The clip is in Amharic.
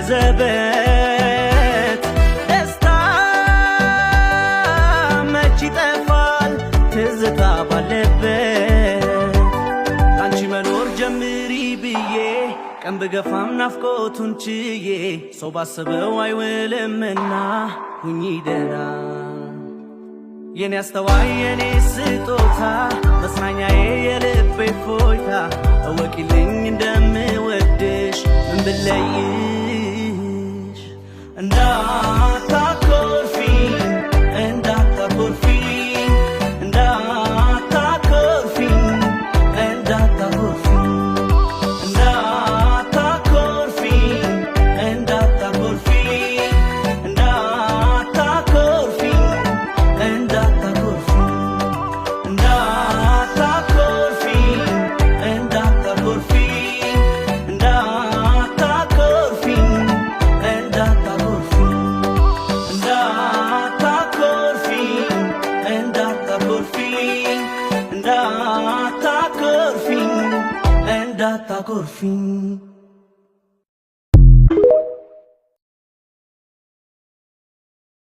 ዘበት ደስታ መች ይጠፋል ትዝታ ባለበት አንቺ መኖር ጀምሪ ብዬ ቀን ብገፋም ናፍቆቱን ችዬ ሰው ባሰበው አይውልምና ሁኚ ደህና የኔ አስተዋይ የኔ ስጦታ መጽናኛዬ የልቤ ፎይታ እወቂልኝ እንደምወድሽ ምን ብለይሽ እንዳታኮርፊኝ እንዳታኮርፊኝ እንዳታኮርፊኝ እንዳታኮርፊኝ እንዳታኮርፊኝ